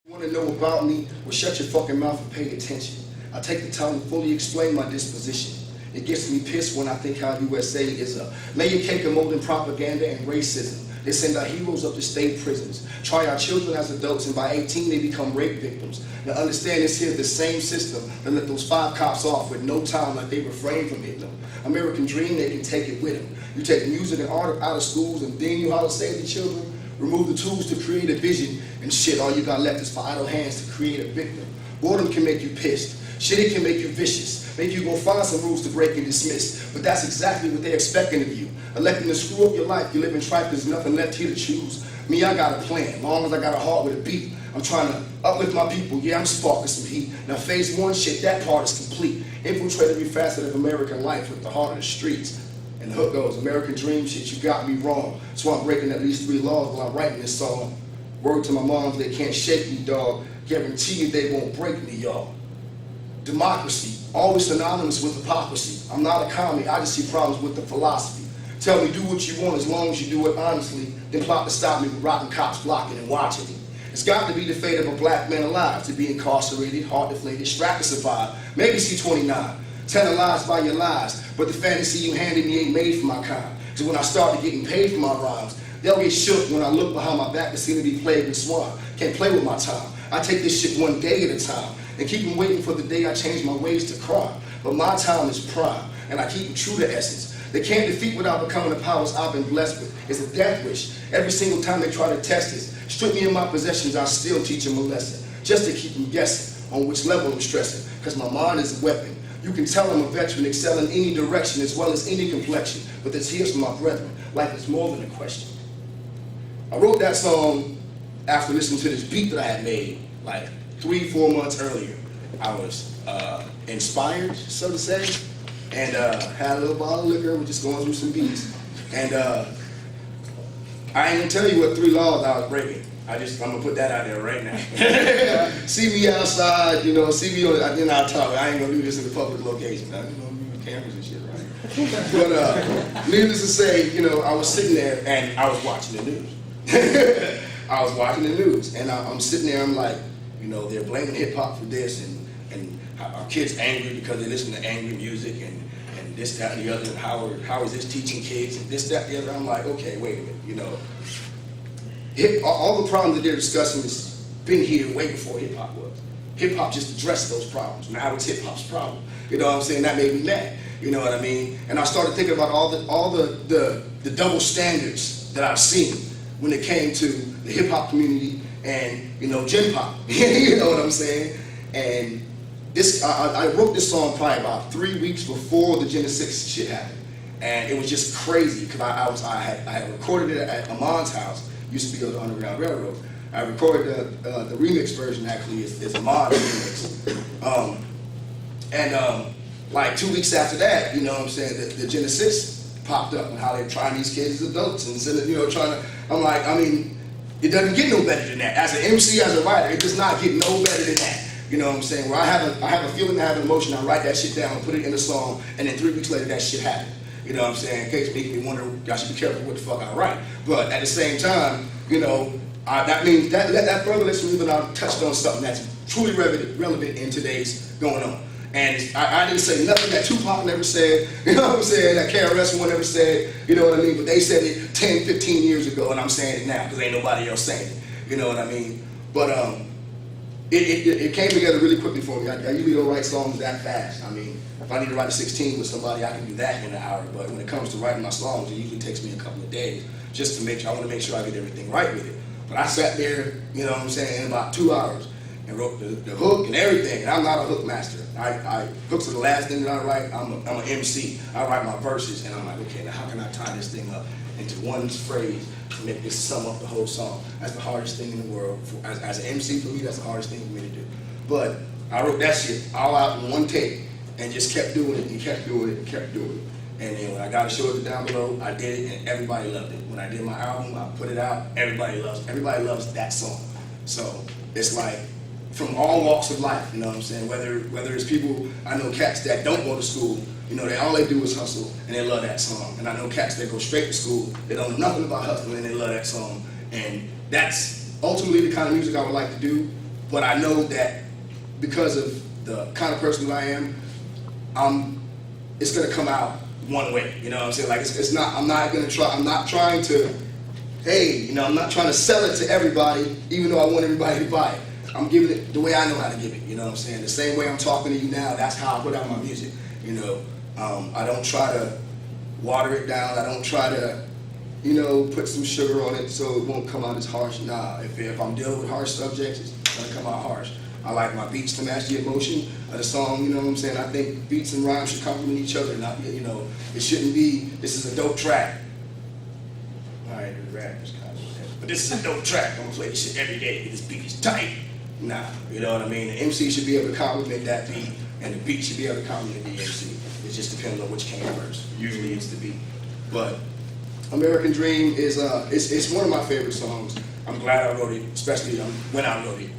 Want to know about me? Well, shut your fucking mouth and pay attention. I take the time to fully explain my disposition. It gets me pissed when I think how USA is a layer cake of molding propaganda and racism. They send our heroes up to state prisons, try our children as adults, and by 18 they become rape victims. Now understand this here is the same system that let those 5 cops off with no time like they refrain from hitting them. American dream, they can take it with them. You take music and art out of schools and then you how to save the children? Remove the tools to create a vision and shit, all you got left is for idle hands to create a victim. Boredom can make you pissed. Shit, it can make you vicious. Make you go find some rules to break and dismiss. But that's exactly what they're expecting of you. Electing to screw up your life, you live in tripe, there's nothing left here to choose. Me, I got a plan, as long as I got a heart with a beat. I'm trying to uplift my people, yeah, I'm sparking some heat. Now phase 1, shit, that part is complete. Infiltrate every facet of American life with the heart of the streets. And the hook goes, American dream, shit, you got me wrong. So I'm breaking at least 3 laws while I'm writing this song. Word to my moms, they can't shake me, dog. Guarantee you they won't break me, y'all. Democracy, always synonymous with hypocrisy. I'm not a commie, I just see problems with the philosophy. Tell me do what you want as long as you do it honestly, then plot to stop me with rotten cops blocking and watching me. It's got to be the fate of a black man alive, to be incarcerated, heart deflated, strapped to survive, maybe see 29. Telling lies by your lies, but the fantasy you handed me ain't made for my kind. So when I started getting paid for my rhymes, they'll get shook when I look behind my back to see to be plagued with swine. Can't play with my time. I take this shit one day at a time and keep them waiting for the day I change my ways to crime. But my time is prime, and I keep them true to essence. They can't defeat without becoming the powers I've been blessed with. It's a death wish. Every single time they try to test this, strip me of my possessions, I still teach them a lesson. Just to keep them guessing on which level I'm stressing. Cause my mind is a weapon. You can tell I'm a veteran, excel in any direction as well as any complexion. But this here's for my brethren. Life is more than a question. I wrote that song after listening to this beat that I had made like 3-4 months earlier. I was inspired, so to say, and had a little bottle of liquor. We're just going through some beats. And I ain't gonna tell you what 3 laws I was breaking. I'm gonna put that out there right now. See me outside, you know, see me on, then I'll talk. I ain't gonna do this in a public location. I don't know, cameras and shit, right? But needless to say, you know, I was sitting there and I was watching the news. I was watching the news and I'm sitting there, I'm like, you know, they're blaming hip hop for this and our kids angry because they listen to angry music and this, that, and the other, and how is this teaching kids and this, that, and the other. I'm like, okay, wait a minute, you know. All the problems that they're discussing has been here way before hip hop was. Hip hop just addressed those problems. Now it's hip hop's problem. You know what I'm saying? That made me mad. You know what I mean? And I started thinking about all the double standards that I've seen when it came to the hip hop community and, you know, gen pop. You know what I'm saying? And this, I wrote this song probably about 3 weeks before the Gen 6 shit happened. And it was just crazy because I had recorded it at Amon's house. Used to be on the Underground Railroad. I recorded the remix version actually is a mod remix. Like 2 weeks after that, you know what I'm saying, the Genesis popped up and how they're trying these kids as adults and instead of, you know, trying to, I'm like, I mean, it doesn't get no better than that. As an MC, as a writer, it does not get no better than that. You know what I'm saying? Where I have a feeling, I have an emotion, I write that shit down, put it in a song, and then 3 weeks later that shit happened. You know what I'm saying? In case making me wonder, I should be careful what the fuck I write. But at the same time, you know, that means that further lets me know that I touched on something that's truly relevant in today's going on. And I didn't say nothing that Tupac never said, you know what I'm saying, that KRS-One never said, you know what I mean? But they said it 10, 15 years ago, and I'm saying it now because ain't nobody else saying it. You know what I mean? But it came together really quickly for me. I usually don't write songs that fast. I mean, if I need to write a 16 with somebody, I can do that in an hour. But when it comes to writing my songs, it usually takes me a couple of days just to make sure, I want to make sure I get everything right with it. But I sat there, you know what I'm saying, in about 2 hours and wrote the hook and everything. And I'm not a hook master. Hooks are the last thing that I write. I'm an MC. I write my verses and I'm like, okay, now how can I tie this thing up into one phrase to make this sum up the whole song? That's the hardest thing in the world. As an MC, for me, that's the hardest thing for me to do. But I wrote that shit all out in one take and just kept doing it and kept doing it and kept doing it. And then when I got a show at the Down Below, I did it and everybody loved it. When I did my album, I put it out, everybody loves that song. So it's like from all walks of life, you know what I'm saying? Whether it's people, I know cats that don't go to school, you know, all they do is hustle and they love that song. And I know cats that go straight to school, they don't know nothing about hustling and they love that song. And that's ultimately the kind of music I would like to do. But I know that because of the kind of person that I am, it's gonna come out one way. You know what I'm saying? Like it's not. I'm not trying to. Hey, you know, I'm not trying to sell it to everybody, even though I want everybody to buy it. I'm giving it the way I know how to give it. You know what I'm saying? The same way I'm talking to you now. That's how I put out my music. You know, I don't try to water it down. I don't try to, you know, put some sugar on it so it won't come out as harsh. Nah, if I'm dealing with harsh subjects, it's gonna come out harsh. I like my beats to match the emotion of the song, you know what I'm saying? I think beats and rhymes should complement each other, not, you know, it shouldn't be, this is a dope track. All right, the rap is kind of, but this is a dope track. I'm gonna play this shit every day. This beat is tight. Nah, you know what I mean? The MC should be able to complement that beat, and the beat should be able to complement the MC. It just depends on which came first. Usually it's the beat. But American Dream is it's one of my favorite songs. I'm glad I wrote it, especially when I wrote it.